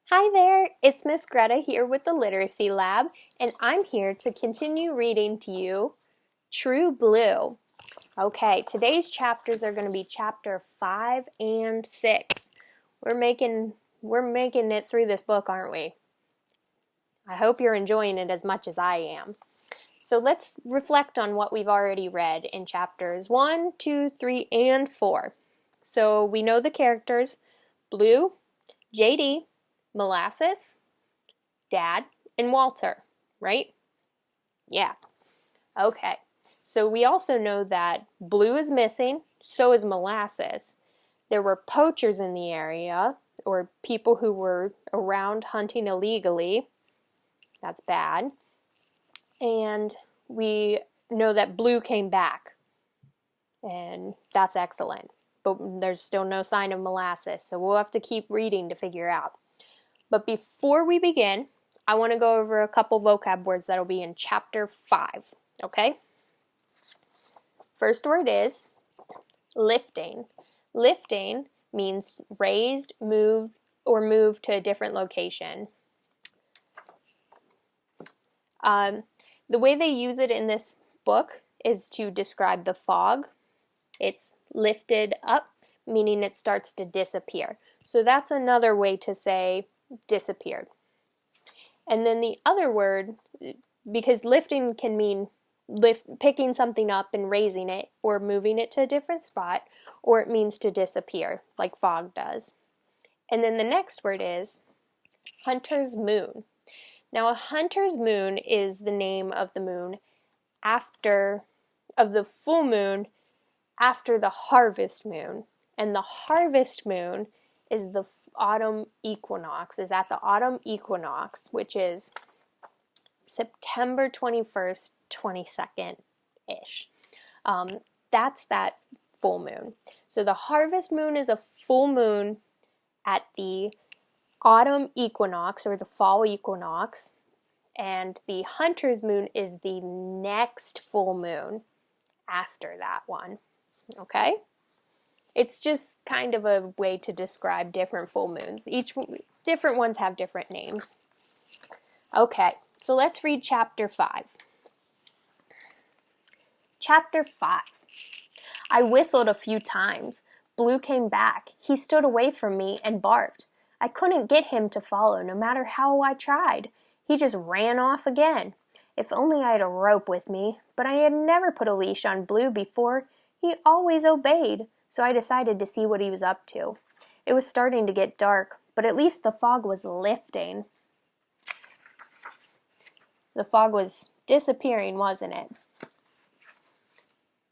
Hi there, it's Miss Greta here with the Literacy Lab, and I'm here to continue reading to you True Blue. Okay, today's chapters are going to be chapter 5 and 6. We're making it through this book, aren't we? I hope you're enjoying it as much as I am. So let's reflect on what we've already read in chapters 1, 2, 3, and 4. So we know the characters: Blue, JD, Molasses, Dad, and Walter, right? Yeah. Okay. So we also know that Blue is missing, so is Molasses. There were poachers in the area, or people who were around hunting illegally. That's bad. And we know that Blue came back, and that's excellent. But there's still no sign of Molasses, so we'll have to keep reading to figure out. But before we begin, I want to go over a couple vocab words that'll be in chapter 5, okay? First word is lifting. Lifting means raised, moved, or moved to a different location. The way they use it in this book is to describe the fog. It's lifted up, meaning it starts to disappear. So that's another way to say disappeared. And then the other word, because lifting can mean picking something up and raising it or moving it to a different spot, or it means to disappear, like fog does. And then the next word is hunter's moon. Now, a hunter's moon is the name of the moon of the full moon after the harvest moon. And the harvest moon is the autumn equinox, is at the autumn equinox, which is September 21st, 22nd-ish. That's that full moon. So the harvest moon is a full moon at the autumn equinox or the fall equinox, and the hunter's moon is the next full moon after that one. Okay? It's just kind of a way to describe different full moons. Different ones have different names. Okay, so let's read chapter 5. Chapter 5. I whistled a few times. Blue came back. He stood away from me and barked. I couldn't get him to follow, no matter how I tried. He just ran off again. If only I had a rope with me, but I had never put a leash on Blue before. He always obeyed. So I decided to see what he was up to. It was starting to get dark, but at least the fog was lifting. The fog was disappearing, wasn't it?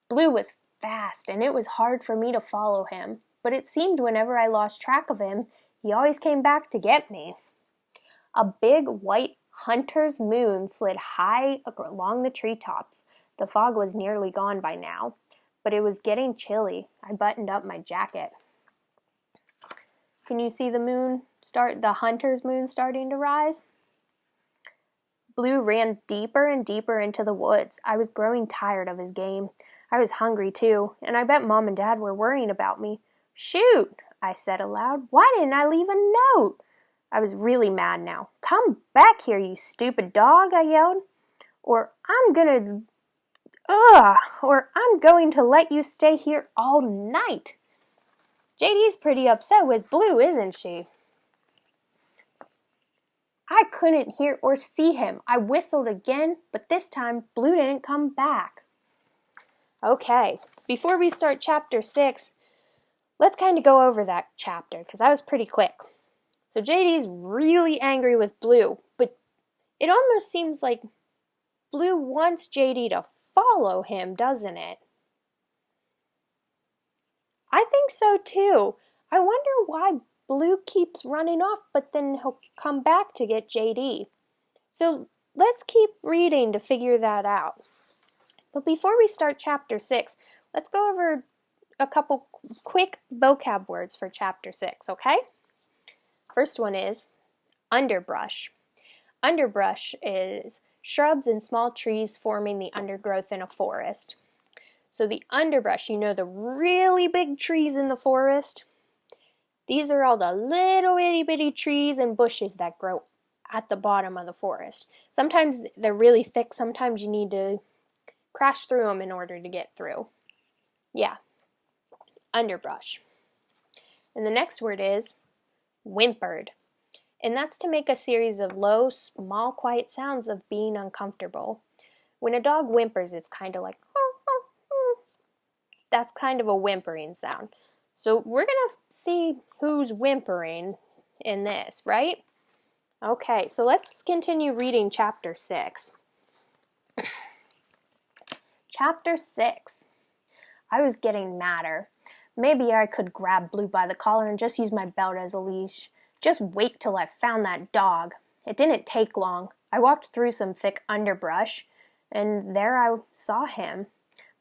Blue was fast, and it was hard for me to follow him, but it seemed whenever I lost track of him, he always came back to get me. A big white hunter's moon slid high along the treetops. The fog was nearly gone by now, but it was getting chilly. I buttoned up my jacket. Can you see the hunter's moon starting to rise? Blue ran deeper and deeper into the woods. I was growing tired of his game. I was hungry too, and I bet Mom and Dad were worrying about me. Shoot, I said aloud. Why didn't I leave a note? I was really mad now. Come back here, you stupid dog, I yelled. Or I'm going to let you stay here all night. JD's pretty upset with Blue, isn't she? I couldn't hear or see him. I whistled again, but this time Blue didn't come back. Okay, before we start chapter 6, let's kind of go over that chapter, because that was pretty quick. So JD's really angry with Blue, but it almost seems like Blue wants JD to follow him, doesn't it? I think so too. I wonder why Blue keeps running off, but then he'll come back to get JD. So let's keep reading to figure that out. But before we start chapter 6, let's go over a couple quick vocab words for chapter 6, okay? First one is underbrush. Underbrush is shrubs and small trees forming the undergrowth in a forest. So the underbrush, the really big trees in the forest, These are all the little itty bitty trees and bushes that grow at the bottom of the forest. Sometimes they're really thick, sometimes you need to crash through them in order to get through. Yeah, underbrush. And the next word is whimpered. And that's to make a series of low, small, quiet sounds of being uncomfortable. When a dog whimpers, it's kind of like, that's kind of a whimpering sound. So we're going to see who's whimpering in this, right? Okay, so let's continue reading chapter 6. Chapter 6. I was getting madder. Maybe I could grab Blue by the collar and just use my belt as a leash. Just wait till I found that dog. It didn't take long. I walked through some thick underbrush, and there I saw him.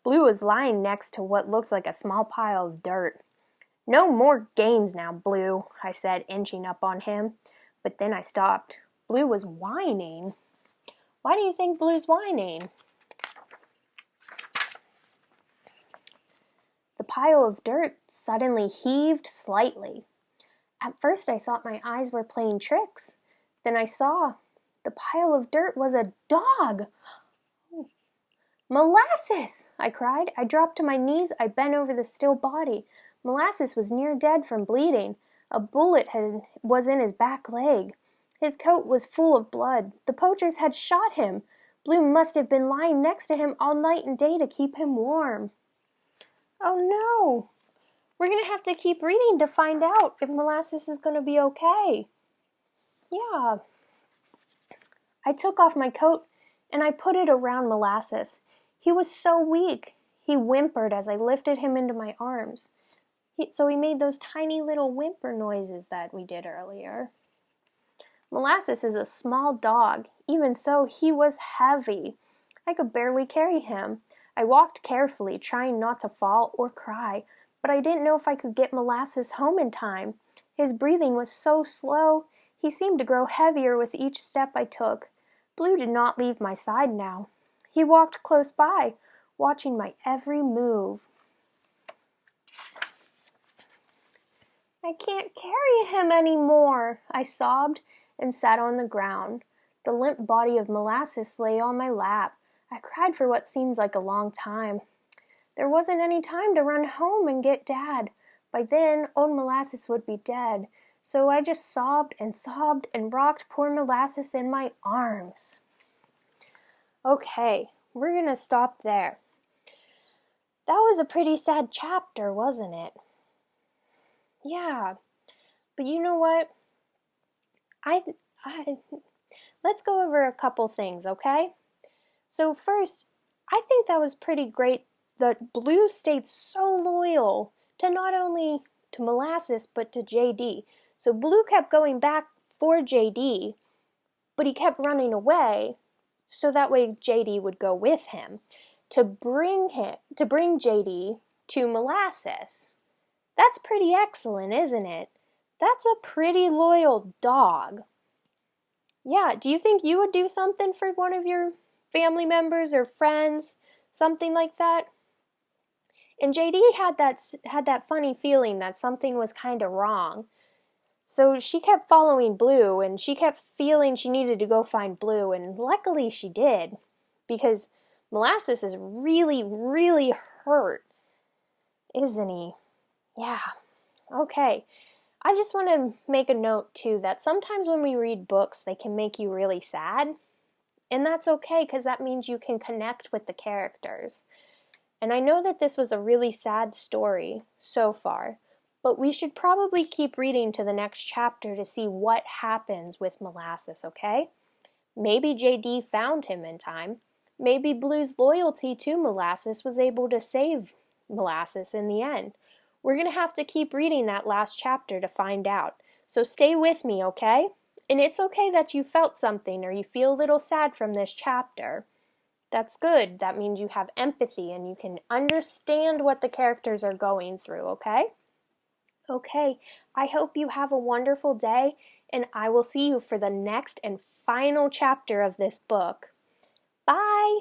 Blue was lying next to what looked like a small pile of dirt. "No more games now, Blue," I said, inching up on him. But then I stopped. Blue was whining. Why do you think Blue's whining? The pile of dirt suddenly heaved slightly. At first I thought my eyes were playing tricks. Then I saw the pile of dirt was a dog. "Molasses!" I cried. I dropped to my knees. I bent over the still body. Molasses was near dead from bleeding. A bullet was in his back leg. His coat was full of blood. The poachers had shot him. Blue must have been lying next to him all night and day to keep him warm. Oh no! We're going to have to keep reading to find out if Molasses is going to be okay. Yeah. I took off my coat and I put it around Molasses. He was so weak. He whimpered as I lifted him into my arms. So he made those tiny little whimper noises that we did earlier. Molasses is a small dog. Even so, he was heavy. I could barely carry him. I walked carefully, trying not to fall or cry, but I didn't know if I could get Molasses home in time. His breathing was so slow. He seemed to grow heavier with each step I took. Blue did not leave my side now. He walked close by, watching my every move. "I can't carry him anymore," I sobbed and sat on the ground. The limp body of Molasses lay on my lap. I cried for what seemed like a long time. There wasn't any time to run home and get Dad. By then, old Molasses would be dead. So I just sobbed and rocked poor Molasses in my arms. Okay, we're going to stop there. That was a pretty sad chapter, wasn't it? Yeah, but you know what? Let's go over a couple things, okay? So first, I think that was pretty great that Blue stayed so loyal to not only to Molasses, but to JD. So Blue kept going back for JD, but he kept running away, so that way JD would go with him to bring JD to Molasses. That's pretty excellent, isn't it? That's a pretty loyal dog. Yeah, do you think you would do something for one of your family members or friends, something like that? And JD had that funny feeling that something was kind of wrong. So she kept following Blue, and she kept feeling she needed to go find Blue, and luckily she did, because Molasses is really, really hurt, isn't he? Yeah. Okay. I just want to make a note, too, that sometimes when we read books, they can make you really sad. And that's okay, because that means you can connect with the characters. And I know that this was a really sad story so far, but we should probably keep reading to the next chapter to see what happens with Molasses, okay? Maybe JD found him in time. Maybe Blue's loyalty to Molasses was able to save Molasses in the end. We're going to have to keep reading that last chapter to find out. So stay with me, okay? And it's okay that you felt something or you feel a little sad from this chapter. That's good. That means you have empathy and you can understand what the characters are going through, okay? Okay, I hope you have a wonderful day, and I will see you for the next and final chapter of this book. Bye!